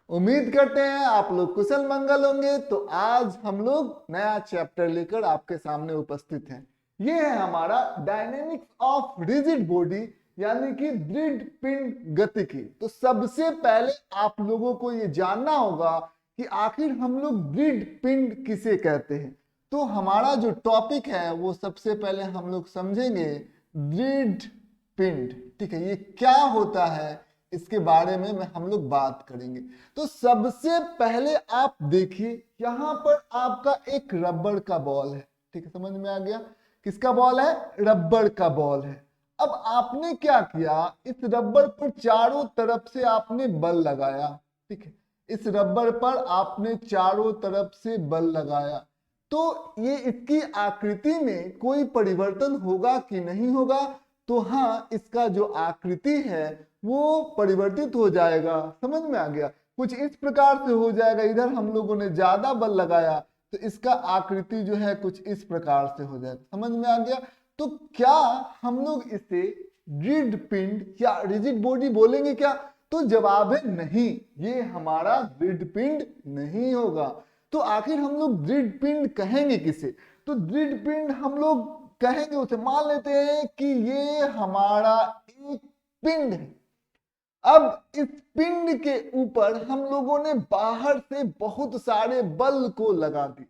उम्मीद करते हैं आप लोग कुशल मंगल होंगे। तो आज हम लोग नया चैप्टर लेकर आपके सामने उपस्थित हैं। ये है हमारा डायनेमिक्स ऑफ रिजिड बॉडी, यानी कि दृढ़ पिंड गतिकी। तो सबसे पहले आप लोगों को ये जानना होगा कि आखिर हम लोग दृढ़ पिंड किसे कहते हैं। तो हमारा जो टॉपिक है वो सबसे पहले हम लोग समझेंगे दृढ़ पिंड। ठीक है, ये क्या होता है इसके बारे में हम लोग बात करेंगे। तो सबसे पहले आप देखिए, यहां पर आपका एक रबड़ का बॉल है। ठीक है, समझ में आ गया? किसका बॉल है? रबड़ का बॉल है। अब आपने क्या किया, इस रबड़ पर चारों तरफ से आपने बल लगाया। ठीक है, इस रबड़ पर आपने चारों तरफ से बल लगाया। तो ये इसकी आकृति में कोई परिवर्तन होगा कि नहीं होगा? तो हाँ, इसका जो आकृति है वो परिवर्तित हो जाएगा। समझ में आ गया? कुछ इस प्रकार से हो जाएगा। इधर हम लोगों ने ज्यादा बल लगाया तो इसका आकृति जो है कुछ इस प्रकार से हो जाएगा। समझ में आ गया? तो क्या हम लोग इसे दृढ़ पिंड या रिजिड बॉडी बोलेंगे क्या? तो जवाब है नहीं, ये हमारा दृढ़ पिंड नहीं होगा। तो आखिर हम लोग दृढ़ पिंड कहेंगे किसे? तो दृढ़ पिंड हम लोग कहेंगे उसे, मान लेते हैं कि ये हमारा एक पिंड है। अब इस पिंड के ऊपर हम लोगों ने बाहर से बहुत सारे बल को लगा दिया।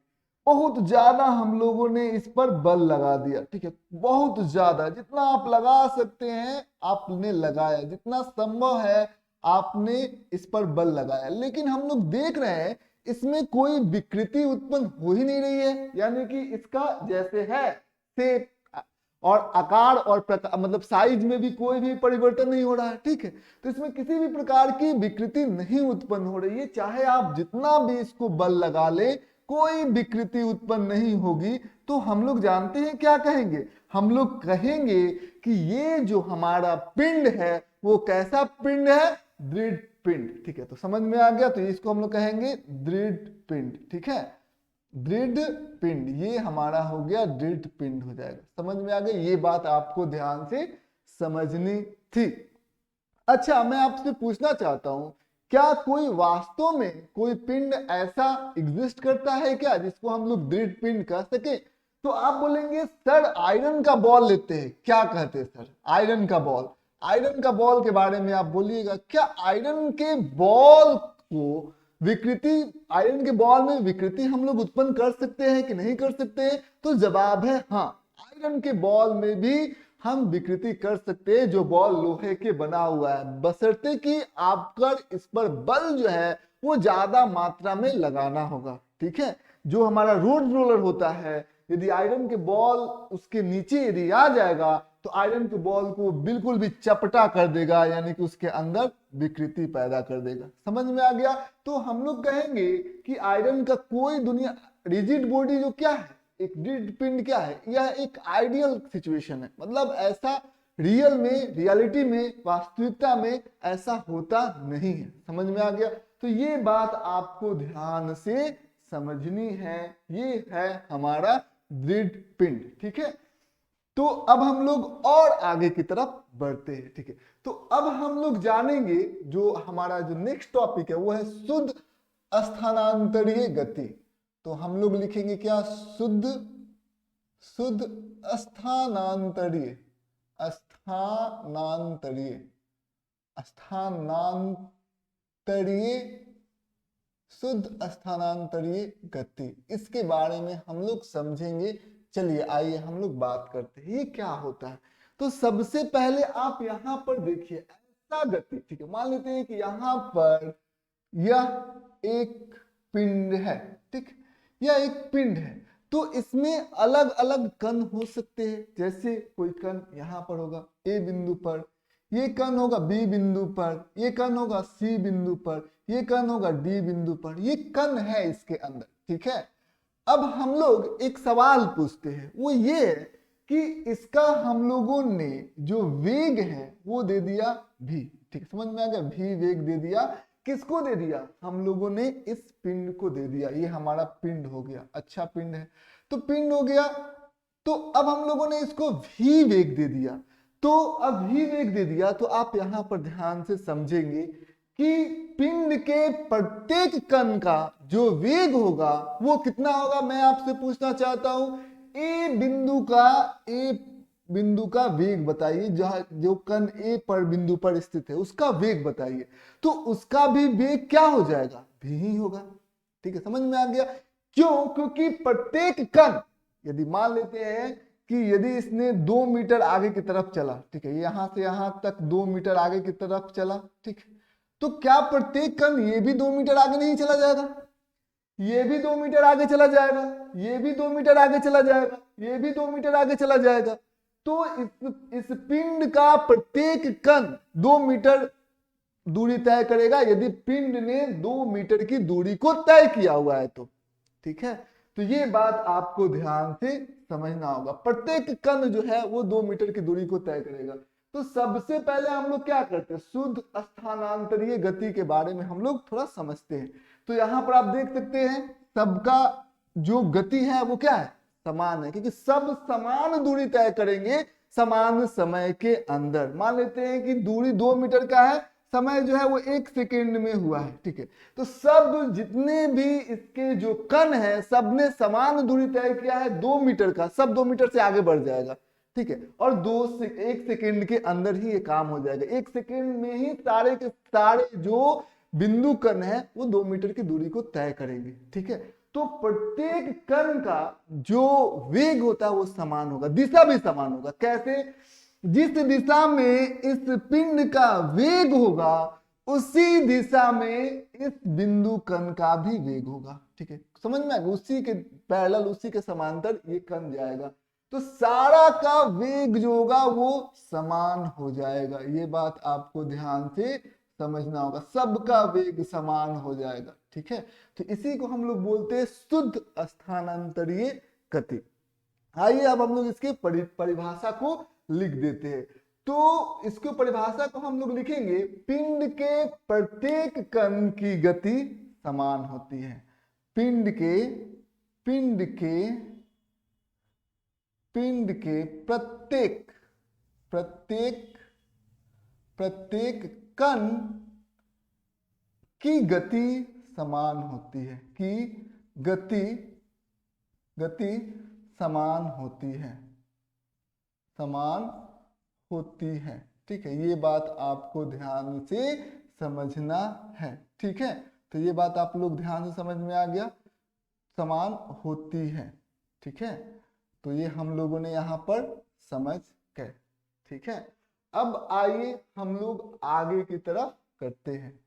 बहुत ज्यादा हम लोगों ने इस पर बल लगा दिया। ठीक है, बहुत ज्यादा, जितना आप लगा सकते हैं आपने लगाया, जितना संभव है आपने इस पर बल लगाया। लेकिन हम लोग देख रहे हैं इसमें कोई विकृति उत्पन्न हो ही नहीं रही है, यानी कि इसका जैसे है शेप और आकार और प्रकार, मतलब साइज में भी कोई भी परिवर्तन नहीं हो रहा है। ठीक है, तो इसमें किसी भी प्रकार की विकृति नहीं उत्पन्न हो रही है। चाहे आप जितना भी इसको बल लगा ले, कोई विकृति उत्पन्न नहीं होगी। तो हम लोग जानते हैं क्या कहेंगे? हम लोग कहेंगे कि ये जो हमारा पिंड है वो कैसा पिंड है? दृढ़ पिंड। ठीक है, तो समझ में आ गया? तो इसको हम लोग कहेंगे दृढ़ पिंड। ठीक है, दृढ़ पिंड, ये हमारा हो गया दृढ़ पिंड हो जाएगा। समझ में आ गया? ये बात आपको ध्यान से समझनी थी। अच्छा, मैं आपसे पूछना चाहता हूं, क्या कोई वास्तव में कोई पिंड ऐसा एग्जिस्ट करता है क्या जिसको हम लोग दृढ़ पिंड कह सके? तो आप बोलेंगे सर आयरन का बॉल लेते हैं, क्या कहते हैं सर? आयरन का बॉल। आयरन का बॉल के बारे में आप बोलिएगा, क्या आयरन के बॉल को विकृति, आयरन के बॉल में विकृति हम लोग उत्पन्न कर सकते हैं कि नहीं कर सकते हैं? तो जवाब है हाँ, आयरन के बॉल में भी हम विकृति कर सकते हैं। जो बॉल लोहे के बना हुआ है, बशर्ते कि आपका इस पर बल जो है वो ज्यादा मात्रा में लगाना होगा। ठीक है, जो हमारा रोड रोलर होता है, यदि आयरन के बॉल उसके नीचे यदि आ जाएगा तो आयरन के बॉल को बिल्कुल भी चपटा कर देगा, यानी कि उसके अंदर विकृति पैदा कर देगा। समझ में आ गया? तो हम लोग कहेंगे कि आयरन का कोई दुनिया रिजिड बॉडी जो क्या है, एक दृढ़ पिंड क्या है, यह एक आइडियल सिचुएशन है। मतलब ऐसा रियल में, रियलिटी में, वास्तविकता में ऐसा होता नहीं है। समझ में आ गया? तो ये बात आपको ध्यान से समझनी है। ये है हमारा दृढ़ पिंड। ठीक है, तो अब हम लोग और आगे की तरफ बढ़ते हैं। ठीक है, तो अब हम लोग जानेंगे, जो हमारा जो नेक्स्ट टॉपिक है वो है शुद्ध स्थानांतरीय गति। तो हम लोग लिखेंगे क्या? शुद्ध स्थानांतरीय, स्थानांतरीय, स्थानांतरीय, शुद्ध स्थानांतरीय गति। इसके बारे में हम लोग समझेंगे। चलिए आइए हम लोग बात करते हैं ये क्या होता है। तो सबसे पहले आप यहां पर देखिए, ऐसा गति। ठीक है, मान लेते हैं कि यहां पर यह एक पिंड है। ठीक, यह एक पिंड है। तो इसमें अलग अलग कण हो सकते हैं। जैसे कोई कण यहां पर होगा ए बिंदु पर, ये कण होगा बी बिंदु पर, ये कण होगा सी बिंदु पर, ये कण होगा डी बिंदु पर। ये कण है इसके अंदर। ठीक है, अब हम लोग एक सवाल पूछते हैं, वो ये है कि इसका हम लोगों ने जो वेग है वो दे दिया v। ठीक है, समझ में आ गया? v वेग दे दिया। किसको दे दिया? हम लोगों ने इस पिंड को दे दिया। ये हमारा पिंड हो गया। अच्छा पिंड है, तो पिंड हो गया। तो अब हम लोगों ने इसको v वेग दे दिया। तो अब v वेग दे दिया तो आप यहां पर ध्यान से समझेंगे कि पिंड के प्रत्येक कण का जो वेग होगा वो कितना होगा। मैं आपसे पूछना चाहता हूं ए बिंदु का वेग बताइए, जहां जो कण ए पर बिंदु पर स्थित है उसका वेग बताइए। तो उसका भी वेग क्या हो जाएगा, भी ही होगा। ठीक है, समझ में आ गया। क्यों? क्योंकि प्रत्येक कण, यदि मान लेते हैं कि यदि इसने 2 मीटर आगे की तरफ चला, ठीक है, यहां से यहां तक 2 मीटर आगे की तरफ चला, ठीक है, तो क्या प्रत्येक कण ये भी 2 मीटर आगे नहीं चला जाएगा? ये भी 2 मीटर आगे चला जाएगा, ये भी 2 मीटर आगे चला जाएगा, ये भी 2 मीटर आगे चला जाएगा। तो इस पिंड का प्रत्येक कण 2 मीटर दूरी तय करेगा, यदि पिंड ने 2 मीटर की दूरी को तय किया हुआ है तो। ठीक है, तो ये बात आपको ध्यान से समझना होगा। प्रत्येक कण जो है वो 2 मीटर की दूरी को तय करेगा। तो सबसे पहले हम लोग क्या करते हैं, शुद्ध स्थानांतरीय गति के बारे में हम लोग थोड़ा समझते हैं। तो यहाँ पर आप देख सकते हैं सबका जो गति है वो क्या है, समान है, क्योंकि सब समान दूरी तय करेंगे समान समय के अंदर। मान लेते हैं कि दूरी 2 मीटर का है, समय जो है वो 1 सेकेंड में हुआ है। ठीक है, तो सब जितने भी इसके जो कण है सबने समान दूरी तय किया है 2 मीटर का, सब 2 मीटर से आगे बढ़ जाएगा। ठीक है, और 1 सेकेंड के अंदर ही ये काम हो जाएगा। 1 सेकेंड में ही सारे के सारे जो बिंदु कण है वो 2 मीटर की दूरी को तय करेंगे। ठीक है, तो प्रत्येक कण का जो वेग होता है वो समान होगा, दिशा भी समान होगा। कैसे? जिस दिशा में इस पिंड का वेग होगा उसी दिशा में इस बिंदु कण का भी वेग होगा। ठीक है, समझ में आएगा, उसी के पैरेलल, उसी के समांतर ये कण जाएगा, तो सारा का वेग जो होगा वो समान हो जाएगा। ये बात आपको ध्यान से समझना होगा, सबका वेग समान हो जाएगा। ठीक है, तो इसी को हम लोग बोलते हैं शुद्ध स्थानांतरीय गति। आइए अब हम लोग इसके परिभाषा को लिख देते हैं। तो इसको परिभाषा को हम लोग लिखेंगे, पिंड के प्रत्येक कण की गति समान होती है। पिंड के प्रत्येक कण की गति समान होती है, गति समान होती है। ठीक है, ये बात आपको ध्यान से समझना है। ठीक है, तो ये बात आप लोग ध्यान से समझ में आ गया, समान होती है। ठीक है, तो ये हम लोगों ने यहाँ पर समझ गए। ठीक है, अब आइए हम लोग आगे की तरफ करते हैं।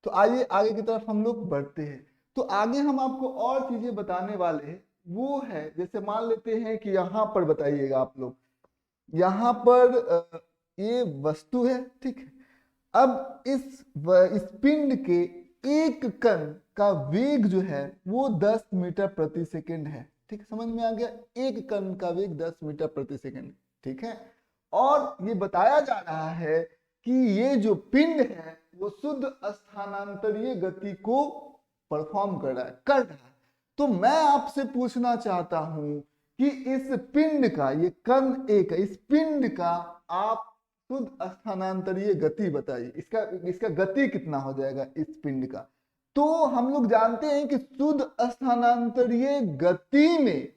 तो आइए आगे की तरफ हम लोग बढ़ते हैं। तो आगे हम आपको और चीजें बताने वाले हैं, वो है जैसे मान लेते हैं कि यहाँ पर बताइएगा आप लोग, यहाँ पर ये वस्तु है। ठीक है, अब इस पिंड के एक कण का वेग जो है वो 10 मीटर प्रति सेकेंड है। ठीक है, समझ में आ गया, एक कण का वेग 10 मीटर प्रति सेकेंड। ठीक है, और ये बताया जा रहा है कि ये जो पिंड है वो शुद्ध स्थानांतरीय गति को परफॉर्म कर रहा है। तो मैं आपसे पूछना चाहता हूं कि इस पिंड का, ये कण एक, इस पिंड का आप शुद्ध स्थानांतरीय गति बताइए, इसका गति कितना हो जाएगा इस पिंड का। तो हम लोग जानते हैं कि शुद्ध स्थानांतरीय गति में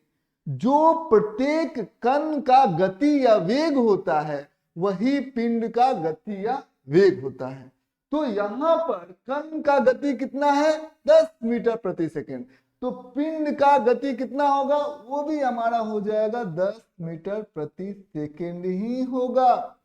जो प्रत्येक कण का गति या वेग होता है वही पिंड का गति या वेग होता है। तो यहां पर कण का गति कितना है, 10 मीटर प्रति सेकेंड। तो पिंड का गति कितना होगा, वो भी हमारा हो जाएगा 10 मीटर प्रति सेकेंड ही होगा।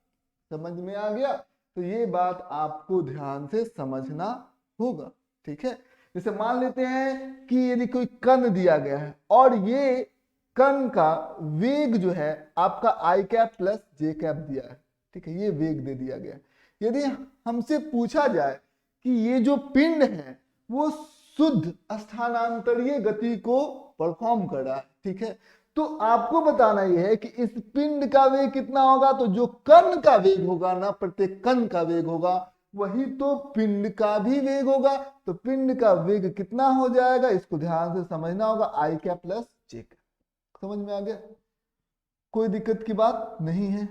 समझ में आ गया? तो ये बात आपको ध्यान से समझना होगा। ठीक है, जैसे मान लेते हैं कि यदि कोई कण दिया गया है और ये कण का वेग जो है आपका आई कैप प्लस जे कैप दिया है। ठीक है, ये वेग दे दिया गया। यदि हमसे पूछा जाए कि ये जो पिंड है वो शुद्ध स्थानांतरीय गति को परफॉर्म कर रहा है, ठीक है, तो आपको बताना यह है कि इस पिंड का वेग कितना होगा। तो जो कण का वेग होगा ना, प्रत्येक कण का वेग होगा, वही तो पिंड का भी वेग होगा। तो पिंड का वेग कितना हो जाएगा, इसको ध्यान से समझना होगा, आई कैप प्लस जे कैप। समझ में आ गया? कोई दिक्कत की बात नहीं है,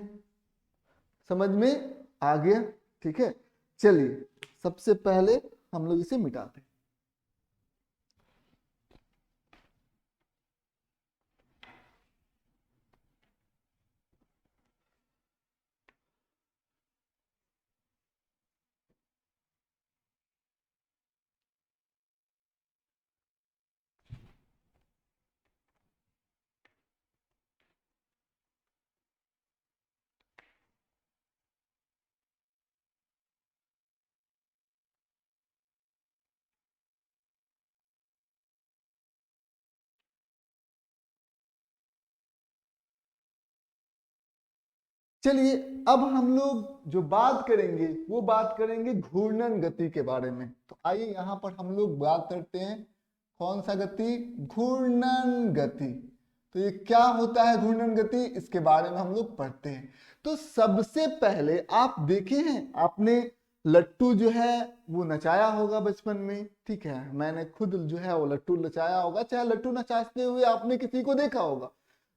समझ में आ गया? ठीक है, चलिए सबसे पहले हम लोग इसे मिटाते हैं। चलिए अब हम लोग जो बात करेंगे वो बात करेंगे घूर्णन गति के बारे में। तो आइए यहाँ पर हम लोग बात करते हैं कौन सा गति, घूर्णन गति। तो ये क्या होता है घूर्णन गति, इसके बारे में हम लोग पढ़ते हैं। तो सबसे पहले आप देखे हैं, आपने लट्टू जो है वो नचाया होगा बचपन में, ठीक है, मैंने खुद जो है वो लट्टू नचाया होगा, चाहे लट्टू नचाते हुए आपने किसी को देखा होगा।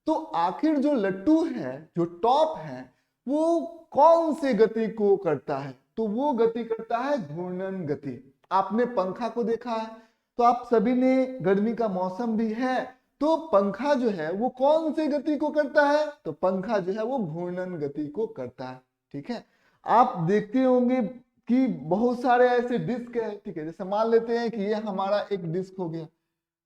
तो आखिर जो लट्टू है, जो टॉप है, वो कौन से गति को करता है, तो वो गति करता है घूर्णन गति। आपने पंखा को देखा है, तो आप सभी ने, गर्मी का मौसम भी है, तो पंखा जो है वो कौन से गति को करता है, तो पंखा जो है वो घूर्णन गति को करता है, ठीक है। आप देखते होंगे कि बहुत सारे ऐसे डिस्क है, ठीक है, जैसे मान लेते हैं कि ये हमारा एक डिस्क हो गया,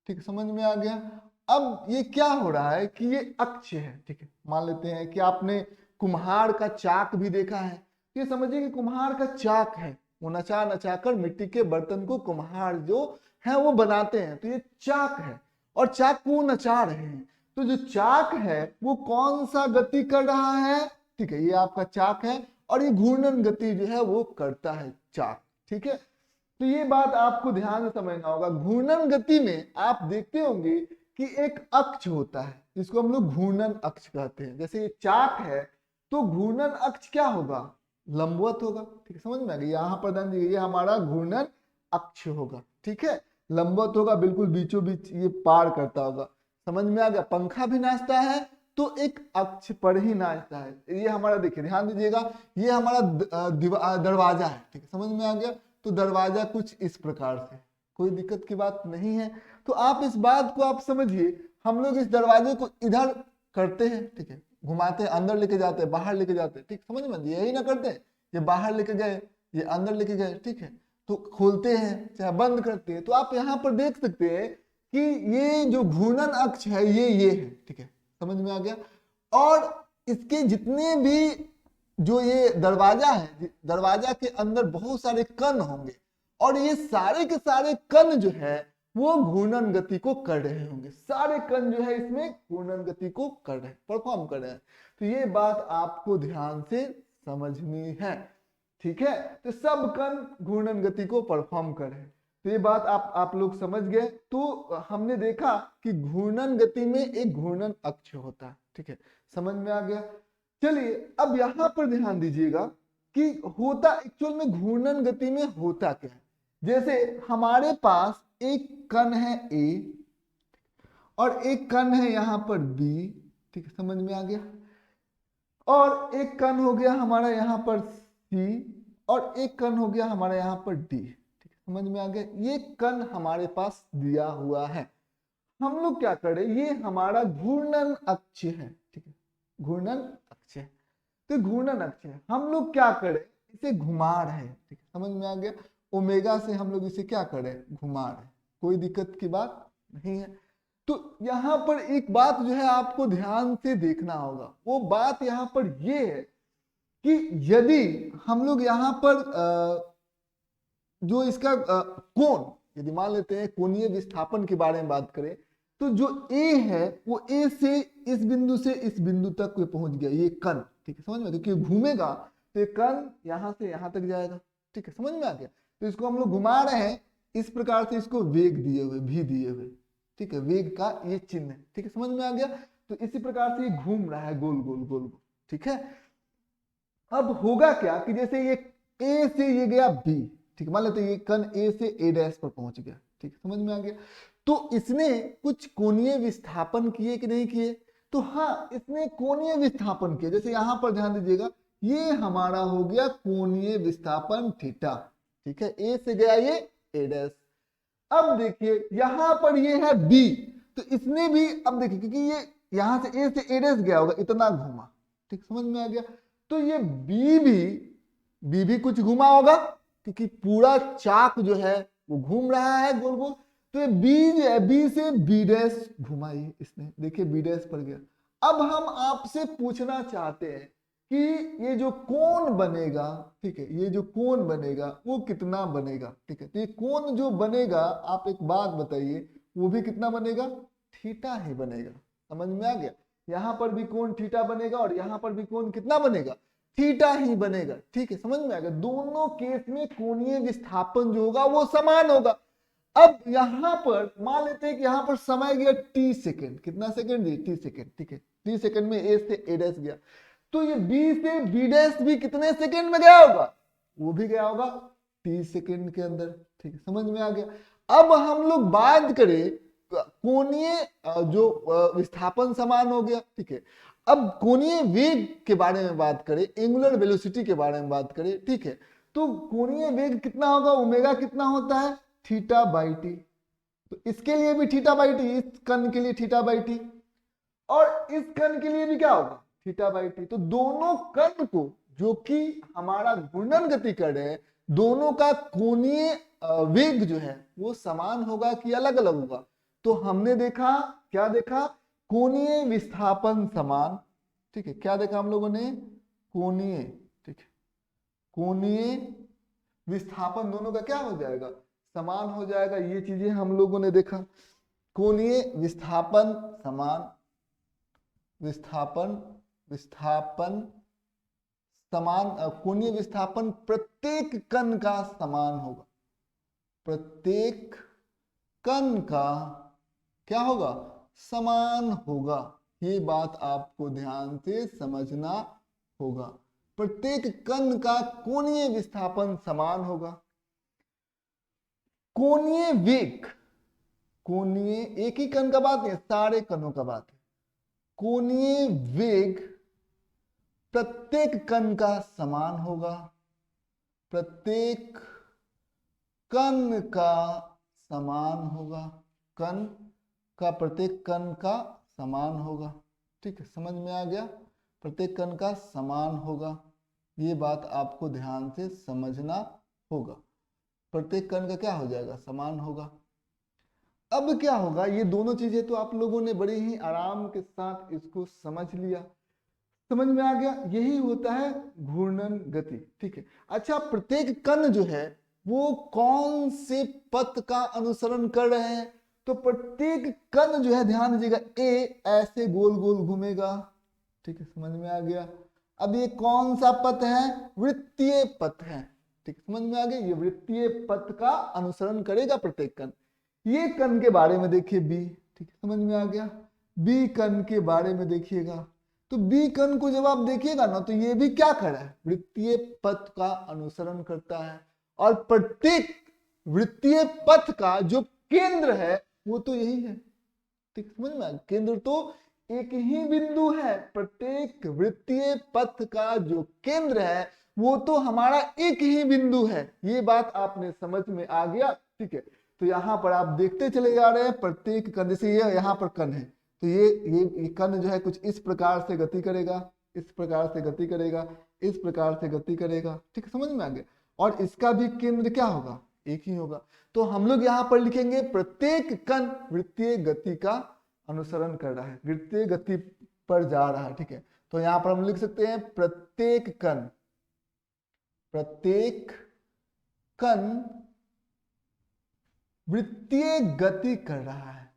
ठीक है, समझ में आ गया। अब ये क्या हो रहा है कि ये अक्ष है, ठीक है, मान लेते हैं कि आपने कुम्हार का चाक भी देखा है। ये समझिए कि कुम्हार का चाक है, वो नचा नचा कर मिट्टी के बर्तन को कुम्हार जो है वो बनाते हैं, तो ये चाक है और चाक को नचा रहे हैं। तो जो चाक है वो कौन सा गति कर रहा है, ठीक है, ये आपका चाक है और ये घूर्णन गति जो है वो करता है चाक, ठीक है। तो ये बात आपको ध्यान से समझना होगा। घूर्णन गति में आप देखते होंगे कि एक अक्ष होता है जिसको हम लोग घूर्णन अक्ष कहते हैं। जैसे ये चाक है तो घूर्णन अक्ष क्या होगा, लंबवत होगा, ठीक है, समझ में आ गया। यहाँ पर ध्यान दीजिए, ये हमारा घूर्णन अक्ष होगा, ठीक है, लंबवत होगा, बिल्कुल बीचों बीच ये पार करता होगा, समझ में आ गया। पंखा भी नाचता है तो एक अक्ष पर ही नाचता है। ये हमारा देखिए, ध्यान दीजिएगा, ये हमारा दरवाजा है, ठीक है, समझ में आ गया। तो दरवाजा कुछ इस प्रकार से, कोई दिक्कत की बात नहीं है। तो आप इस बात को आप समझिए, हम लोग इस दरवाजे को इधर करते हैं, ठीक है, घुमाते हैं, अंदर लेके जाते हैं, बाहर लेके जाते हैं, ठीक, समझ में, यही ना करते हैं, ये बाहर लेके गए, ये अंदर लेके गए, ठीक है, तो खोलते हैं चाहे बंद करते हैं। तो आप यहाँ पर देख सकते हैं कि ये जो घूर्णन अक्ष है ये है, ठीक है, समझ में आ गया। और इसके जितने भी जो ये दरवाजा है, दरवाजा के अंदर बहुत सारे कण होंगे और ये सारे के सारे कण जो है वो घूर्णन गति को कर रहे होंगे। सारे कण जो है इसमें घूर्णन गति को कर रहे हैं, परफॉर्म कर रहे हैं। तो ये बात आपको ध्यान से समझनी है, ठीक है। तो सब कण घूर्णन गति को परफॉर्म कर रहे हैं। तो ये बात आप लोग समझ गए। तो हमने देखा कि घूर्णन गति में एक घूर्णन अक्ष होता है, ठीक है, समझ में आ गया। चलिए अब यहां पर ध्यान दीजिएगा कि होता एक्चुअल में घूर्णन गति में होता क्या है। जैसे हमारे पास एक कण है A और एक कण है यहां पर B, ठीक है, समझ में आ गया। और एक कण हो गया हमारा यहाँ पर C और एक कण हो गया हमारा यहाँ पर D, ठीक है, समझ में आ गया। ये कण हमारे पास दिया हुआ है। हम लोग क्या करें, ये हमारा घूर्णन अक्ष है, ठीक है, घूर्णन अक्ष है। तो घूर्णन अक्ष है, हम लोग क्या करें, इसे घुमा रहे हैं, ठीक है, समझ में आ गया। ओमेगा से हम लोग इसे क्या करें, घुमा रहे हैं, कोई दिक्कत की बात नहीं है। तो यहाँ पर एक बात जो है आपको ध्यान से देखना होगा, वो बात यहाँ पर ये है कि यदि हम लोग यहाँ पर जो इसका कोण, यदि मान लेते हैं कोणीय विस्थापन के बारे में बात करें, तो जो A है वो A से इस बिंदु से इस बिंदु तक पहुंच गया, ये कण, ठीक है, समझ में, क्योंकि घूमेगा तो ये कण यहाँ से यहाँ तक जाएगा, ठीक है, समझ में आ गया। तो इसको हम लोग घुमा रहे हैं इस प्रकार से, इसको वेग दिए हुए, भी दिए हुए, ठीक है, वेग का ये चिन्ह है, ठीक है, समझ में आ गया। तो इसी प्रकार से ये घूम रहा है गोल गोल गोल गोल, ठीक है। अब होगा क्या कि जैसे ये A से ये गया B, ठीक, मान लेते ये कण A से A डैश पर पहुंच गया, ठीक, समझ में आ गया। तो इसने कुछ कोणीय विस्थापन किए कि नहीं किए, तो हाँ, इसने कोणीय विस्थापन किए। जैसे यहां पर ध्यान दीजिएगा, ये हमारा हो गया कोणीय विस्थापन थीटा, ठीक है, ए से गया ये ए डैश। अब देखिए यहां पर ये है बी, तो इसने भी, अब देखिए क्योंकि ये यहां से ए से ए डैश गया होगा, इतना घूमा, ठीक, समझ में आ गया। तो ये बी भी कुछ घुमा होगा, क्योंकि पूरा चाक जो है वो घूम रहा है गोल गोल। तो ये बी जो है, बी से बी डैश घुमा ये इसने, देखिए बी डैश पर गया। अब हम आपसे पूछना चाहते हैं कि ये जो कोण बनेगा, ठीक है, ये जो कोण बनेगा वो कितना बनेगा, ठीक है। तो ये कोण जो बनेगा, आप एक बात बताइए, वो भी कितना बनेगा, थीटा ही बनेगा। समझ में आ गया, यहां पर भी कोण थीटा बनेगा और यहां पर भी कोण कितना बनेगा, थीटा ही बनेगा, ठीक है, समझ में आ गया। दोनों केस में कोणीय विस्थापन जो होगा वो समान होगा। अब यहां पर मान लेते हैं कि यहां पर समय गया टी सेकेंड, कितना सेकेंड जी, टी सेकेंड, ठीक है, टी सेकेंड में ए से ए डैश गया, तो ये बी से बी डैश भी कितने सेकेंड में गया होगा, वो भी गया होगा टी सेकेंड के अंदर, ठीक है, समझ में आ गया। अब हम लोग बात करें कोणीय जो विस्थापन समान हो गया, ठीक है। अब कोणीय वेग के बारे में बात करें, एंगुलर वेलोसिटी के बारे में बात करें, ठीक है, तो कोणीय वेग कितना होगा, ओमेगा कितना होता है, थीटा बाई टी। तो इसके लिए भी थीटा बाई टी, इस कण के लिए थीटा बाई टी, और इस कण के लिए भी क्या होगा, थीटा बाई टी। तो दोनों कण को, जो कि हमारा घूर्णन गति कर रहे हैं, दोनों का कोणीय वेग जो है वो समान होगा कि अलग अलग होगा। तो हमने देखा, क्या देखा, कोणीय विस्थापन समान, ठीक है, क्या देखा हम लोगों ने, कोणीय, ठीक है, कोणीय विस्थापन दोनों का क्या हो जाएगा, समान हो जाएगा। ये चीजें हम लोगों ने देखा, कोणीय विस्थापन समान, विस्थापन समान, कोणीय विस्थापन प्रत्येक कण का समान होगा, प्रत्येक कण का क्या होगा, समान होगा। ये बात आपको ध्यान से समझना होगा, प्रत्येक कण का कोणीय विस्थापन समान होगा। कोणीय वेग, कोणीय एक ही कण का बात नहीं, सारे कणों का बात है। कोणीय वेग प्रत्येक कण का समान होगा, प्रत्येक कण का समान होगा, कण का प्रत्येक कण का समान होगा, ठीक है, समझ में आ गया, प्रत्येक कण का समान होगा। ये बात आपको ध्यान से समझना होगा, प्रत्येक कण का क्या हो जाएगा, समान होगा। अब क्या होगा, ये दोनों चीजें तो आप लोगों ने बड़े ही आराम के साथ इसको समझ लिया, समझ में आ गया। यही होता है घूर्णन गति, ठीक है। अच्छा, प्रत्येक कण जो है वो कौन से पथ का अनुसरण कर रहे हैं, तो प्रत्येक कण जो है, ध्यान दीजिएगा, ए ऐसे गोल गोल घूमेगा, ठीक है, समझ में आ गया। अब ये कौन सा पथ है, वृत्तीय पथ है, ठीक, समझ में आ गया, ये वृत्तीय पथ का अनुसरण करेगा प्रत्येक कण। ये कण के बारे में देखिए बी, ठीक है, समझ में आ गया। बी कण के बारे में देखिएगा, तो बी कण को जब आप देखिएगा ना, तो ये भी क्या कर रहा है, वृत्तीय पथ का अनुसरण करता है। और प्रत्येक वृत्तीय पथ का जो केंद्र है वो तो यही है, ठीक, समझ में आ गया। केंद्र तो एक ही बिंदु है, प्रत्येक वृत्तीय पथ का जो केंद्र है वो तो हमारा एक ही बिंदु है। ये बात आपने समझ में आ गया, ठीक है। तो यहाँ पर आप देखते चले जा रहे हैं, प्रत्येक कण, जैसे ये यहाँ पर कण है, तो ये कण जो है कुछ इस प्रकार से गति करेगा, इस प्रकार से गति करेगा, इस प्रकार से गति करेगा, ठीक है, समझ में आ गया। और इसका भी केंद्र क्या होगा, एक ही होगा। तो हम लोग यहाँ पर लिखेंगे प्रत्येक कण वृत्तीय गति का अनुसरण कर रहा है, वृत्तीय गति पर जा रहा है, ठीक है। तो यहाँ पर हम लिख सकते हैं प्रत्येक कण वृत्तीय गति कर रहा है,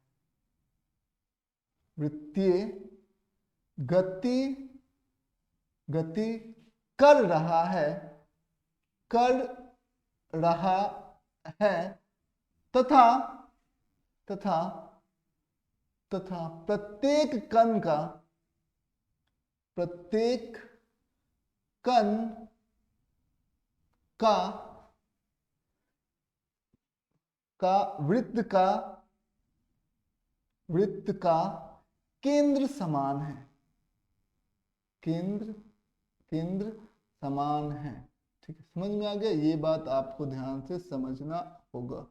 वृत्तीय गति कर रहा है, तथा प्रत्येक कण का वृत्त का केंद्र समान है, केंद्र समान है, ठीक है, समझ में आ गया? ये बात आपको ध्यान से समझना होगा,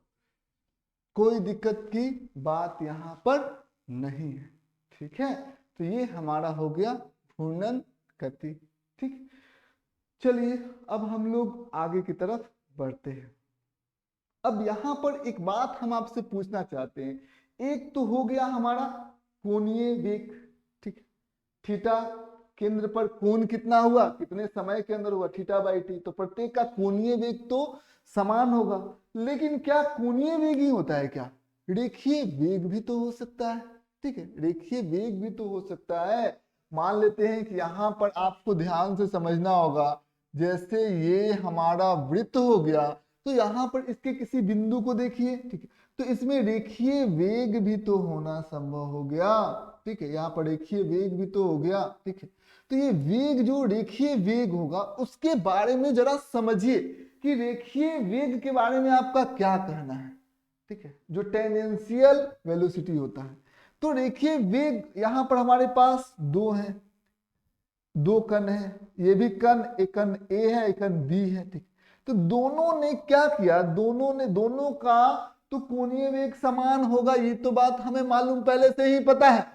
कोई दिक्कत की बात यहाँ पर नहीं है। ठीक है, तो ये हमारा हो गया घूर्णन गति। ठीक, चलिए अब हम लोग आगे की तरफ बढ़ते हैं। अब यहाँ पर एक बात हम आपसे पूछना चाहते हैं, एक तो हो गया हमारा कोणीय वेग, ठीक, थीटा केंद्र पर कोण कितना हुआ, कितने समय के अंदर हुआ, थीटा बाई टी, तो प्रत्येक का कोणीय वेग तो समान होगा। लेकिन क्या कोणीय वेग ही होता है क्या? रेखीय वेग भी तो हो सकता है। ठीक है, रेखीय वेग भी तो हो सकता है। मान लेते हैं कि यहाँ पर आपको ध्यान से समझना होगा, जैसे ये हमारा वृत्त हो गया, तो यहाँ पर इसके किसी बिंदु को देखिए, ठीक है, तो इसमें रेखीय वेग भी तो होना संभव हो गया। ठीक है, यहाँ पर रेखीय वेग भी तो हो गया। ठीक है, तो ये वेग जो रेखीय वेग होगा उसके बारे में जरा समझिए कि रेखीय वेग के बारे में आपका क्या कहना है। ठीक है, जो टेंजेंशियल वेलोसिटी होता है, तो रेखीय वेग यहाँ पर हमारे पास दो हैं, दो कण है, ये भी कण, एक कण ए है, एक कण बी है। ठीक, तो दोनों ने क्या किया, दोनों का तो कोणीय वेग समान होगा, ये तो बात हमें मालूम पहले से ही पता है।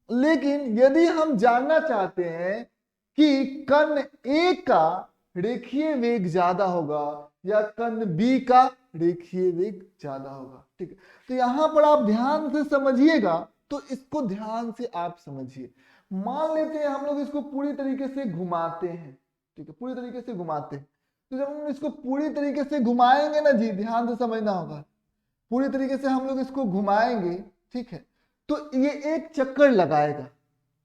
लेकिन यदि हम जानना चाहते हैं कि कण ए का रेखीय वेग ज्यादा होगा या कण बी का रेखीय वेग ज्यादा होगा, ठीक है, तो यहां पर आप ध्यान से समझिएगा, तो इसको ध्यान से आप समझिए। मान लेते हैं हम लोग इसको पूरी तरीके से घुमाते हैं, ठीक है, पूरी तरीके से घुमाते हैं, तो जब हम इसको पूरी तरीके से घुमाएंगे ना जी, ध्यान से समझना होगा, पूरी तरीके से हम लोग इसको घुमाएंगे, ठीक है, तो ये एक चक्कर लगाएगा।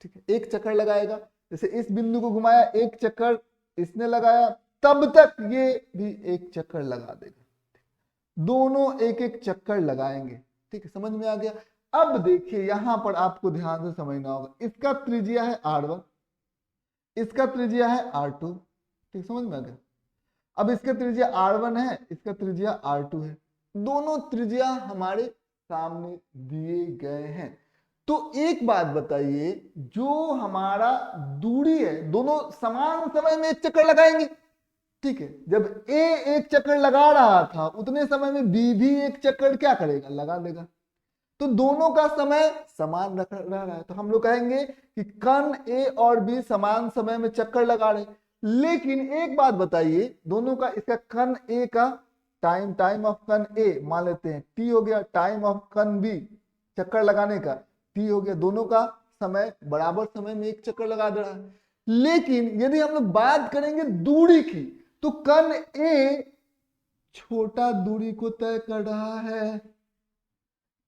ठीक है, एक चक्कर लगाएगा, जैसे इस बिंदु को घुमाया, एक चक्कर इसने लगाया, तब तक ये भी एक चक्कर लगा देगा, दोनों एक एक चक्कर लगाएंगे। ठीक है, समझ में आ गया? अब देखिए यहां पर आपको ध्यान से समझना होगा, इसका त्रिज्या है R1, इसका त्रिज्या है R2। ठीक, समझ में आ गया? अब इसका त्रिज्या R1 है, इसका त्रिज्या R2 है, दोनों त्रिज्या हमारे सामने दिए गए हैं। तो एक बात बताइए, जो हमारा दूरी है, दोनों समान समय में एक चक्कर लगाएंगे। ठीक है, जब ए एक चक्कर लगा रहा था उतने समय में बी भी एक चक्कर क्या करेगा, लगा देगा, तो दोनों का समय समान रह रहा है, तो हम लोग कहेंगे कि कण ए और बी समान समय में चक्कर लगा रहे। लेकिन एक बात बताइए, दोनों का, इसका कण ए का टाइम ऑफ कण ए मान लेते हैं टी हो गया, टाइम ऑफ कण बी चक्कर लगाने का टी हो गया, दोनों का समय बराबर समय में एक चक्कर लगा दे रहा है। लेकिन यदि हम लोग बात करेंगे दूरी की, तो कण ए छोटा दूरी को तय कर रहा है,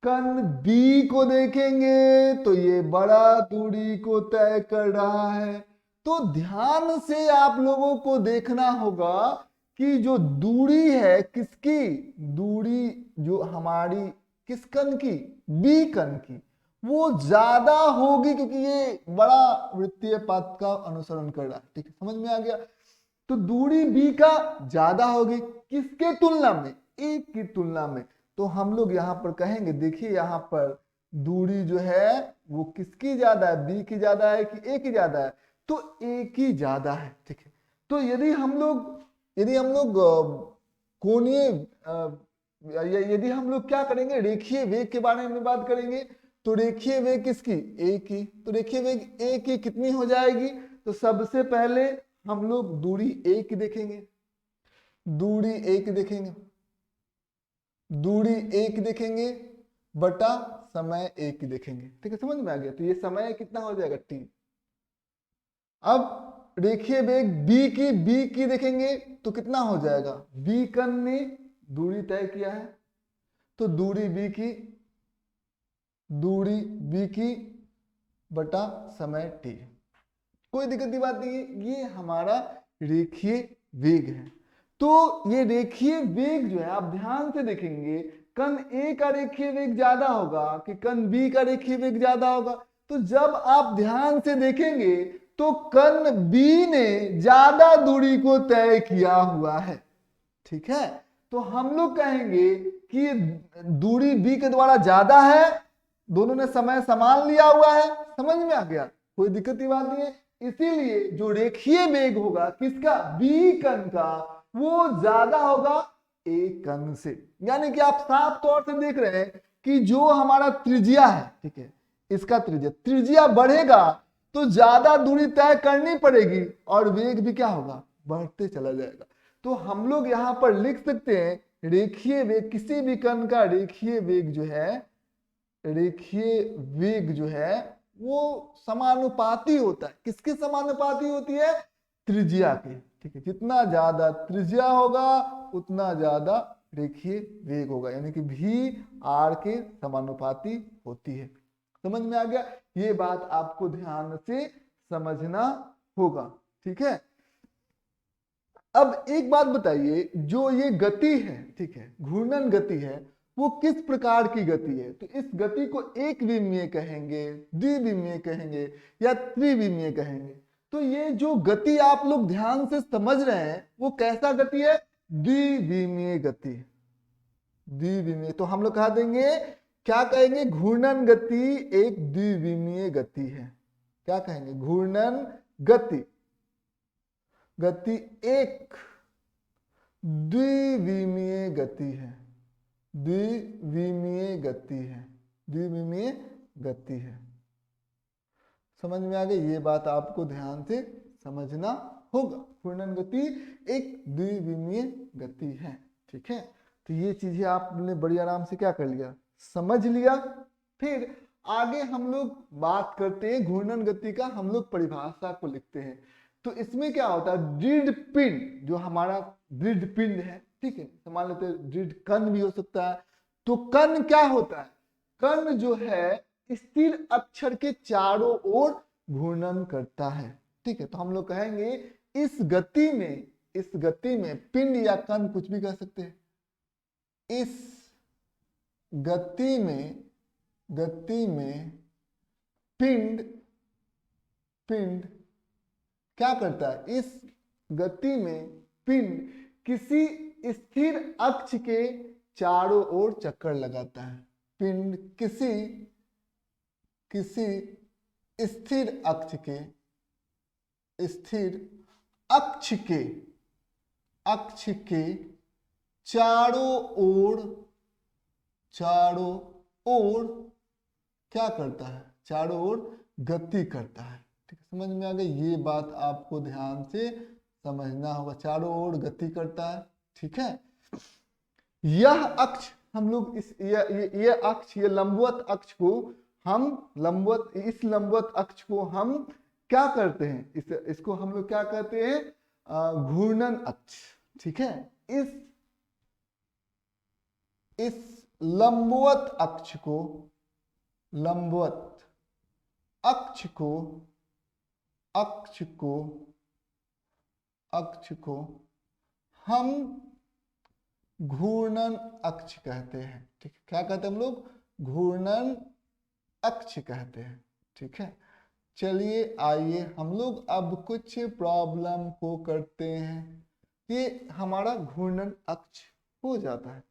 कण बी को देखेंगे तो ये बड़ा दूरी को तय कर रहा है। तो ध्यान से आप लोगों को देखना होगा कि जो दूरी है, किसकी दूरी, जो हमारी किस कण की, बी कण की, वो ज्यादा होगी, क्योंकि ये बड़ा वृत्तीय पथ का अनुसरण कर रहा है। ठीक है, समझ में आ गया? तो दूरी बी का ज्यादा होगी, किसके तुलना में, ए की तुलना में। तो हम लोग यहाँ पर कहेंगे, देखिए यहाँ पर दूरी जो है वो किसकी ज्यादा है, बी की ज्यादा है कि ए की ज्यादा है, तो ए की ज्यादा है। ठीक है, तो यदि हम लोग कोणीय यदि हम लोग क्या करेंगे, रेखीय वेग के बारे में बात करेंगे, तो रेखीय वेग किसकी, ए की, तो रेखीय वेग ए की कितनी हो जाएगी, तो सबसे पहले हम लोग दूरी ए की देखेंगे, दूरी ए की देखेंगे, दूरी ए की देखेंगे बटा समय ए की देखेंगे। ठीक है, समझ में आ गया? तो ये समय कितना हो जाएगा, टी। अब रेखीय वेग बी की देखेंगे तो कितना हो जाएगा, बी कण ने दूरी तय किया है, तो दूरी बी की बटा समय टी। कोई दिक्कत की बात नहीं है, ये हमारा रेखीय वेग है। तो ये रेखीय वेग जो है, आप ध्यान से देखेंगे, कण ए का रेखीय वेग ज्यादा होगा कि कण बी का रेखीय वेग ज्यादा होगा। तो जब आप ध्यान से देखेंगे तो कण बी ने ज्यादा दूरी को तय किया हुआ है। ठीक है, तो हम लोग कहेंगे कि दूरी बी के द्वारा ज्यादा है, दोनों ने समय समान लिया हुआ है। समझ में आ गया? कोई दिक्कत की बात नहीं है। इसीलिए जो रेखीय वेग होगा किसका, बी कण का, वो ज्यादा होगा ए कण से। यानी कि आप साफ तौर से देख रहे हैं कि जो हमारा त्रिज्या है, ठीक है, इसका त्रिज्या बढ़ेगा तो ज्यादा दूरी तय करनी पड़ेगी और वेग भी क्या होगा, बढ़ते चला जाएगा। तो हम लोग यहाँ पर लिख सकते हैं रेखीय वेग, किसी भी कण का रेखीय वेग जो है वो समानुपाती होता है। किसके समानुपाती होती है, त्रिज्या के, ठीक है। जितना ज्यादा त्रिज्या होगा उतना ज्यादा रेखीय वेग होगा, यानी कि भी आर के समानुपाती होती है। समझ में आ गया, ये बात आपको ध्यान से समझना होगा, ठीक है। अब एक बात बताइए, जो ये गति है, ठीक है, घूर्णन गति है, वो किस प्रकार की गति है। तो इस गति को एक विमीय कहेंगे, द्विविमीय कहेंगे या त्रिविमीय कहेंगे। तो ये जो गति आप लोग ध्यान से समझ रहे हैं वो कैसा गति है, द्विविमीय गति। द्विविमीय, तो हम लोग कहा देंगे, क्या कहेंगे, घूर्णन गति एक द्विविमीय गति है। क्या कहेंगे, घूर्णन गति एक द्विविमीय गति है। द्विविमीय गति है। समझ में आ गई, ये बात आपको ध्यान से समझना होगा। घूर्णन गति एक द्विविमीय गति है, ठीक है। तो ये चीजें आपने बड़ी आराम से क्या कर लिया, समझ लिया। फिर आगे हम लोग बात करते हैं घूर्णन गति का, हम लोग परिभाषा को लिखते हैं। तो इसमें क्या होता है, दृढ़ पिंड, जो हमारा दृढ़ पिंड है, ठीक है, मान लेते हैं दृढ़ कण भी हो सकता है। तो कण क्या होता है, कण जो है स्थिर अक्षर के चारों ओर घूर्णन करता है, ठीक है। तो हम लोग कहेंगे इस गति में पिंड या कण कुछ भी कह सकते हैं। इस गति में पिंड क्या करता है, इस गति में पिंड किसी स्थिर अक्ष के चारों ओर चक्कर लगाता है। पिंड किसी स्थिर अक्ष के चारों ओर क्या करता है, चारों ओर गति करता है, ठीक है। समझ में आ गई, ये बात आपको ध्यान से समझना होगा, चारों ओर गति करता है, ठीक है। यह अक्ष हम लोग ये लंबवत अक्ष को इस लंबवत अक्ष को हम क्या करते हैं, इसको हम लोग क्या कहते हैं, घूर्णन अक्ष, ठीक है। इस लंबवत अक्ष को हम घूर्णन अक्ष कहते हैं, ठीक है। क्या कहते हैं हम लोग, घूर्णन अक्ष कहते हैं, ठीक है। चलिए आइए हम लोग अब कुछ प्रॉब्लम को करते हैं। ये हमारा घूर्णन अक्ष हो जाता है,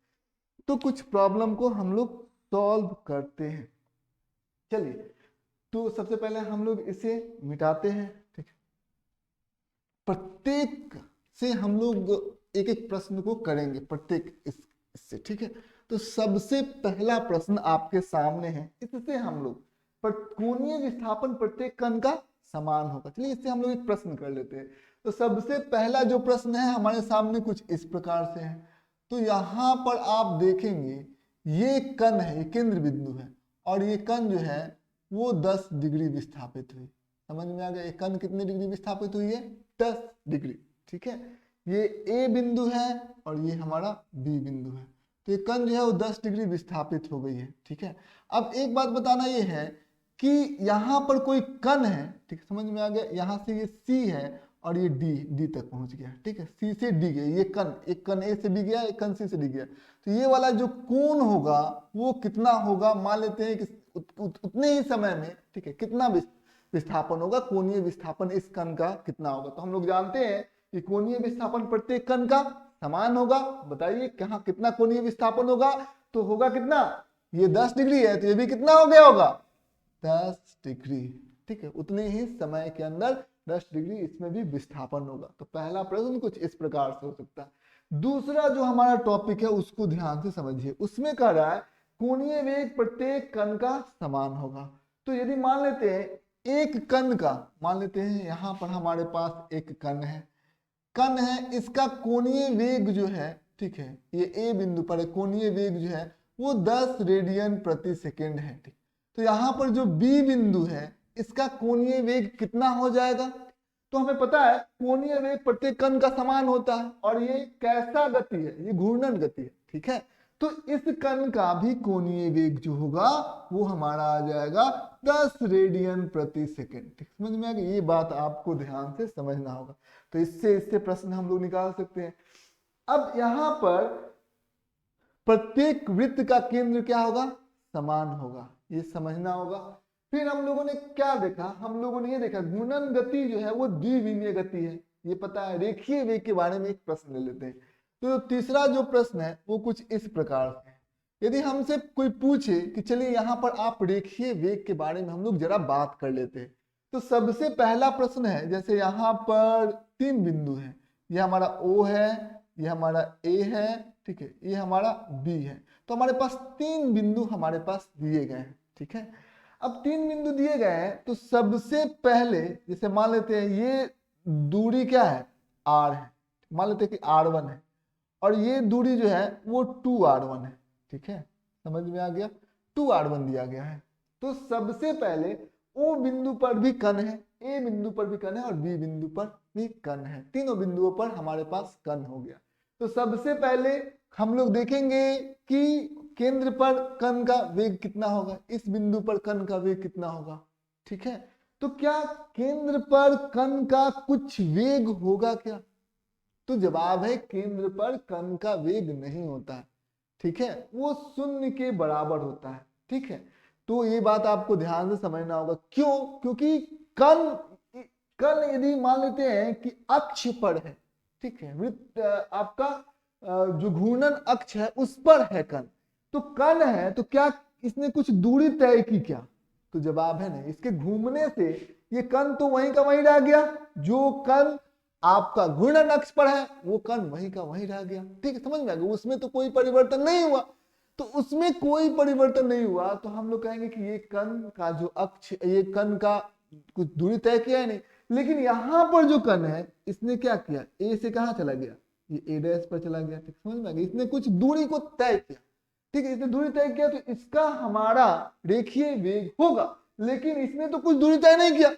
तो कुछ प्रॉब्लम को हम लोग सॉल्व करते हैं। चलिए, तो सबसे पहले हम लोग इसे मिटाते हैं, ठीक है। प्रत्येक से हम लोग एक एक प्रश्न को करेंगे, प्रत्येक इससे, ठीक है। तो सबसे पहला प्रश्न आपके सामने है, इससे हम लोग कोणीय विस्थापन प्रत्येक कण का समान होगा। चलिए इससे हम लोग एक प्रश्न कर लेते हैं। तो सबसे पहला जो प्रश्न है हमारे सामने कुछ इस प्रकार से है। तो यहाँ पर आप देखेंगे ये कण है, ये केंद्र बिंदु है, और ये कण जो है वो 10 डिग्री विस्थापित हुई। समझ में आ गया, ये कण कितने डिग्री विस्थापित हुई है, 10 डिग्री, ठीक है। ये ए बिंदु है और ये हमारा बी बिंदु है। तो ये कण जो है वो 10 डिग्री विस्थापित हो गई है, ठीक है। अब एक बात बताना ये है कि यहाँ पर कोई कण है, ठीक है, समझ में आ गया। यहाँ से ये सी है और ये डी तक पहुंच गया, ठीक है। सी से डी गया, ये कण, एक कण ए से डी गया, एक कण सी से डी गया। तो ये वाला जो कोण होगा वो कितना होगा, मान लेते हैं कि उतने ही समय में, ठीक है, कितना विस्थापन होगा, कोणीय विस्थापन इस कण का कितना होगा। तो हम लोग जानते हैं कि कोणीय विस्थापन प्रत्येक कण का समान होगा। बताइए कहाँ कितना कोणीय विस्थापन होगा, तो होगा कितना, ये 10 डिग्री है तो ये भी कितना हो गया होगा, 10 डिग्री, ठीक है। उतने ही समय के अंदर 10 डिग्री इसमें भी विस्थापन होगा। तो पहला प्रश्न कुछ इस प्रकार से हो सकता है। दूसरा जो हमारा टॉपिक है उसको ध्यान से समझिए। उसमें कह रहा है कोणीय वेग प्रत्येक कण का समान होगा। तो यदि मान लेते हैं एक कण का, मान लेते हैं यहाँ पर हमारे पास एक कण है, इसका कोणीय वेग जो है, ठीक है, ये ए बिंदु पर कोणीय वेग जो है वो 10 रेडियन प्रति सेकेंड है। ठीक, तो यहाँ पर जो बी बिंदु है इसका कोणीय वेग कितना हो जाएगा? तो हमें पता है कोणीय वेग प्रत्येक कण का समान होता है और ये कैसा गति है? ये घूर्णन गति है। ठीक है, तो इस कण का भी कोणीय वेग जो होगा वो हमारा आ जाएगा 10 रेडियन प्रति सेकेंड। ठीक, समझ में आ गया? ये बात आपको ध्यान से समझना होगा। तो इससे प्रश्न हम लोग निकाल सकते हैं। अब यहाँ पर प्रत्येक वृत्त का केंद्र क्या होगा? समान होगा, ये समझना होगा। फिर हम लोगों ने क्या देखा? हम लोगों ने ये देखा घूर्णन गति जो है वो द्विविमीय गति है, ये पता है। रेखीय वेग के बारे में एक प्रश्न ले लेते हैं। तो तीसरा जो प्रश्न है वो कुछ इस प्रकार से है। यदि हमसे कोई पूछे कि चलिए यहाँ पर आप रेखीय वेग के बारे में हम लोग जरा बात कर लेते हैं, तो सबसे पहला प्रश्न है, जैसे यहाँ पर 3 बिंदु है, ये हमारा O है, ये हमारा A है, ठीक है, ये हमारा B है। तो हमारे पास 3 बिंदु हमारे पास दिए गए हैं। ठीक है, अब 3 बिंदु दिए गए हैं तो सबसे पहले जैसे मान लेते हैं ये दूरी क्या है? R है, मान लेते हैं कि R1 है और ये दूरी जो है वो 2R1 है। ठीक है, समझ में आ गया? 2R1 दिया गया है। तो सबसे पहले O बिंदु पर भी कण है, A बिंदु पर भी कण है और B बिंदु पर भी कण है। तीनों बिंदुओं पर हमारे पास कण हो गया। तो सबसे पहले हम लोग देखेंगे कि केंद्र पर कण का वेग कितना होगा, इस बिंदु पर कण का वेग कितना होगा। ठीक है, तो क्या केंद्र पर कण का कुछ वेग होगा क्या? तो जवाब है केंद्र पर कण का वेग नहीं होता है। ठीक है, वो 0 के बराबर होता है। ठीक है, तो ये बात आपको ध्यान से समझना होगा। क्यों? क्योंकि कण यदि मान लेते हैं कि अक्ष पर है, ठीक है, वृत्त आपका जो घूर्णन अक्ष है उस पर है कण, तो कण है तो क्या इसने कुछ दूरी तय की क्या? तो जवाब है नहीं। इसके घूमने से ये कण तो वहीं का वहीं रह गया, जो कण आपका घूर्णन अक्ष पर है वो कण वहीं का वहीं रह गया। ठीक है, समझ में आ गया? उसमें तो कोई परिवर्तन नहीं हुआ। तो उसमें कोई परिवर्तन नहीं हुआ तो हम लोग कहेंगे कि ये कण का जो अक्ष, ये कण का कुछ दूरी तय किया है नहीं। लेकिन यहाँ पर जो कण है इसने क्या किया? ए से कहाँ चला गया? ये ए डैश पर चला गया। ठीक, समझ में आ गया? इसने कुछ दूरी को तय किया। ठीक है, इसने दूरी तय किया तो इसका हमारा रेखीय वेग होगा। लेकिन इसने तो कुछ दूरी तय नहीं किया,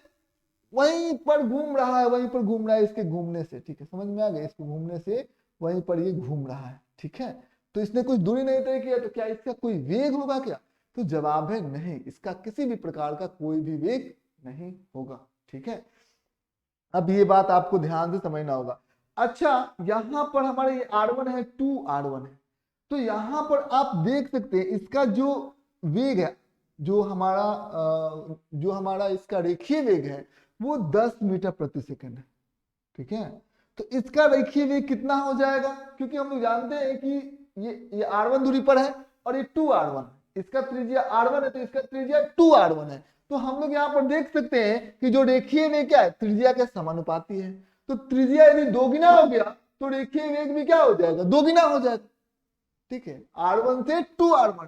वहीं पर घूम रहा है, वहीं पर घूम रहा है इसके घूमने से। ठीक है, समझ में आ गया? इसके घूमने से वहीं पर ये घूम रहा है। ठीक है, तो इसने कुछ दूरी नहीं तय किया तो क्या इसका कोई वेग होगा क्या? तो जवाब है नहीं, इसका किसी भी प्रकार का कोई भी वेग नहीं होगा। ठीक है, अब ये बात आपको ध्यान से समझना होगा। अच्छा, यहां पर हमारे ये R1 है, 2R1 है, तो यहां पर आप देख सकते हैं इसका जो वेग है, जो हमारा इसका रेखीय वेग है वो 10 मीटर प्रति सेकंड है। ठीक है, तो इसका रेखीय वेग कितना हो जाएगा? क्योंकि हम लोग जानते हैं कि ये R1 दूरी पर है और ये 2R1, इसका त्रिज्या R1 है तो इसका त्रिज्या 2R1 है। तो हम लोग यहाँ पर देख सकते हैं कि जो रेखीय वेग क्या है? त्रिज्या के समानुपाती है। तो त्रिज्या यदि दोगुना हो गया तो रेखीय वेग भी क्या हो जाएगा? दोगुना हो जाएगा। ठीक है, R1 से 2R1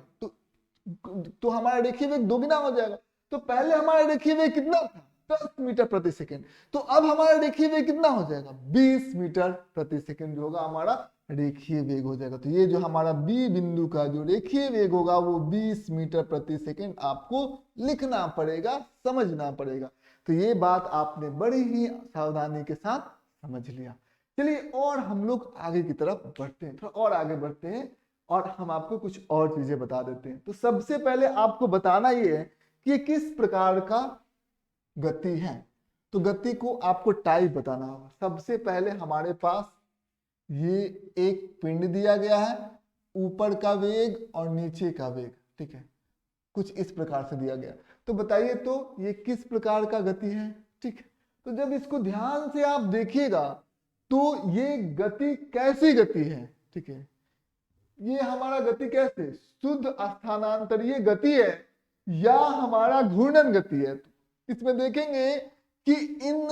तो हमारा रेखीय वेग दोगुना हो जाएगा। तो पहले हमारा रेखीय वेग कितना था? 10 मीटर प्रति सेकंड। तो अब हमारा रेखीय वेग कितना हो जाएगा? 20 मीटर प्रति सेकंड जो होगा हमारा रेखीय वेग हो जाएगा। तो ये जो हमारा बी बिंदु का जो रेखीय वेग होगा वो 20 मीटर प्रति सेकंड आपको लिखना पड़ेगा, समझना पड़ेगा। तो ये बात आपने बड़ी ही सावधानी के साथ समझ लिया। चलिए और हम लोग आगे की तरफ बढ़ते हैं, थोड़ा और आगे बढ़ते हैं और हम आपको कुछ और चीजें बता देते हैं। तो सबसे पहले आपको बताना ये है कि ये किस प्रकार का गति है। तो गति को आपको टाइप बताना होगा। सबसे पहले हमारे पास ये एक पिंड दिया गया है, ऊपर का वेग और नीचे का वेग, ठीक है, कुछ इस प्रकार से दिया गया। तो बताइए तो ये किस प्रकार का गति है? ठीक है, तो जब इसको ध्यान से आप देखिएगा तो ये गति कैसी गति है? ठीक है, ये हमारा गति कैसे? शुद्ध स्थानांतरीय गति है या हमारा घूर्णन गति है? इसमें देखेंगे कि इन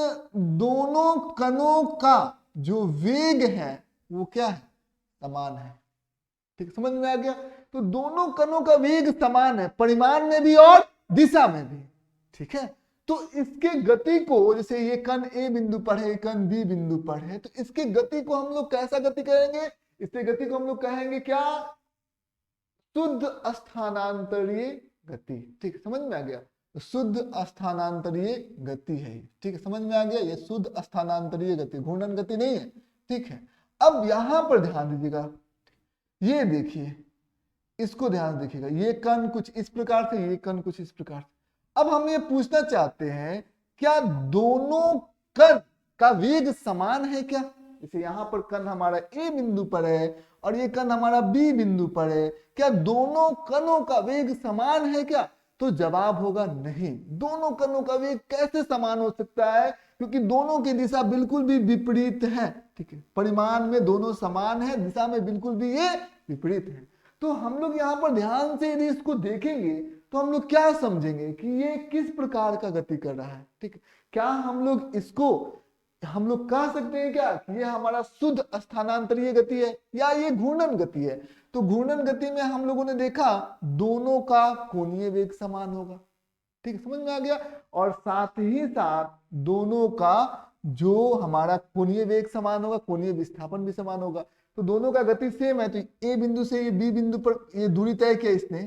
दोनों कणों का जो वेग है वो क्या है, समान है। ठीक, समझ में आ गया। तो दोनों कणों का वेग समान है, परिमाण में भी और दिशा में भी। ठीक है, तो इसके गति को, जैसे ये कण ए बिंदु पर है, कण बी बिंदु पर है, तो इसके गति को हम लोग कैसा गति कहेंगे, इसके गति को हम लोग कहेंगे क्या, शुद्ध स्थानांतरीय गति। ठीक, समझ में आ गया। तो शुद्ध स्थानांतरीय गति है ये। ठीक है, समझ में आ गया, ये शुद्ध स्थानांतरीय गति, घूर्णन गति नहीं है। ठीक है, अब यहां पर ध्यान दीजिएगा, ये देखिए, इसको ध्यान देखिएगा, ये कण कुछ इस प्रकार से, ये कण कुछ इस प्रकार से। अब हम ये पूछना चाहते हैं, क्या दोनों कण का वेग समान है क्या। जैसे यहाँ पर कण हमारा ए बिंदु पर है और ये कण हमारा बी बिंदु पर है, क्या दोनों कणों का वेग समान है क्या। तो जवाब होगा नहीं। दोनों कणों का वेग कैसे समान हो सकता है, क्योंकि दोनों की दिशा बिल्कुल भी विपरीत है। ठीक है, परिमाण में दोनों समान है, दिशा में बिल्कुल भी ये विपरीत है। तो हम लोग यहाँ पर ध्यान से यदि इसको देखेंगे तो हम लोग क्या समझेंगे कि ये किस प्रकार का गति कर रहा है। ठीक है, क्या हम लोग इसको हम लोग कह सकते हैं क्या कि ये हमारा शुद्ध स्थानांतरीय गति है या ये घूर्णन गति है। तो घूर्णन गति में हम लोगों ने देखा दोनों का कोणीय वेग समान होगा। ठीक है, समझ में आ गया। और साथ ही साथ दोनों का जो हमारा कोणीय वेग समान होगा, कोणीय विस्थापन भी समान होगा। तो दोनों का गति सेम है, तो ए बिंदु से ये बी बिंदु पर ये दूरी तय किया इसने,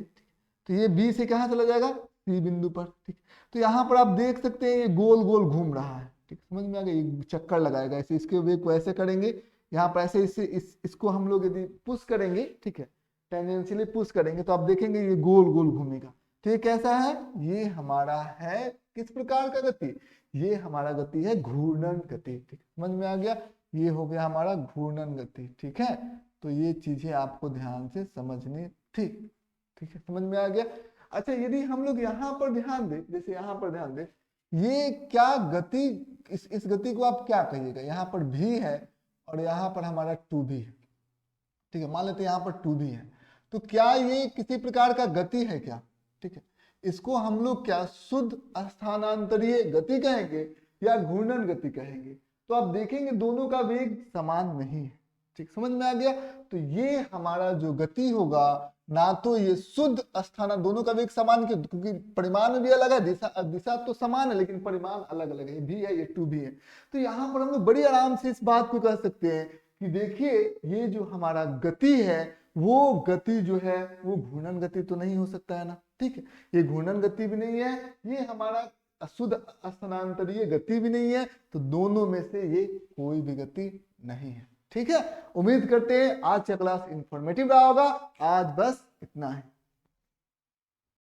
तो ये बी से कहां चला जाएगा, सी बिंदु पर। ठीक, तो यहाँ पर आप देख सकते हैं ये गोल गोल घूम रहा है। ठीक, समझ में आ गया, ये चक्कर लगाएगा ऐसे, इसके वेग को ऐसे करेंगे, यहाँ पर ऐसे इससे इसको हम लोग यदि पुश करेंगे, ठीक है, टेंजेंशियली पुश करेंगे, तो आप देखेंगे ये गोल गोल घूमेगा। तो ये कैसा है, ये हमारा है किस प्रकार का गति, ये हमारा गति है घूर्णन गति। ठीक, समझ में आ गया, ये हो गया हमारा घूर्णन गति। ठीक है, तो ये चीजें आपको ध्यान से समझनी थी। ठीक है, समझ में आ गया। अच्छा, यदि हम लोग यहाँ पर ध्यान दें, जैसे यहाँ पर ध्यान दें, ये क्या गति, इस गति को आप क्या कहिएगा, यहाँ पर भी है और यहाँ पर हमारा टू भी है। ठीक है, मान लेते हैं यहाँ पर टू भी है, तो क्या ये किसी प्रकार का गति है क्या। ठीक है, इसको हम लोग क्या शुद्ध स्थानांतरीय गति कहेंगे या घूर्णन गति कहेंगे। तो आप देखेंगे दोनों का वेग समान नहीं है। ठीक, समझ में आ गया। तो ये हमारा जो गति होगा, ना तो ये शुद्ध स्थानांतरण, दोनों का वेग समान क्योंकि परिमाण भी अलग है, दिशा तो समान है लेकिन परिमाण अलग अलग है, ये भी है ये टू भी है। तो यहाँ पर हम लोग बड़ी आराम से इस बात को कह सकते हैं कि देखिए ये जो हमारा गति है वो गति जो है वो घूर्णन गति तो नहीं हो सकता है ना। ठीक है, ये घूर्णन गति भी नहीं है, ये हमारा शुद्ध स्थानांतरीय गति भी नहीं है, तो दोनों में से ये कोई भी गति नहीं है। ठीक है, उम्मीद करते हैं आज का क्लास इंफॉर्मेटिव रहा होगा। आज बस इतना है।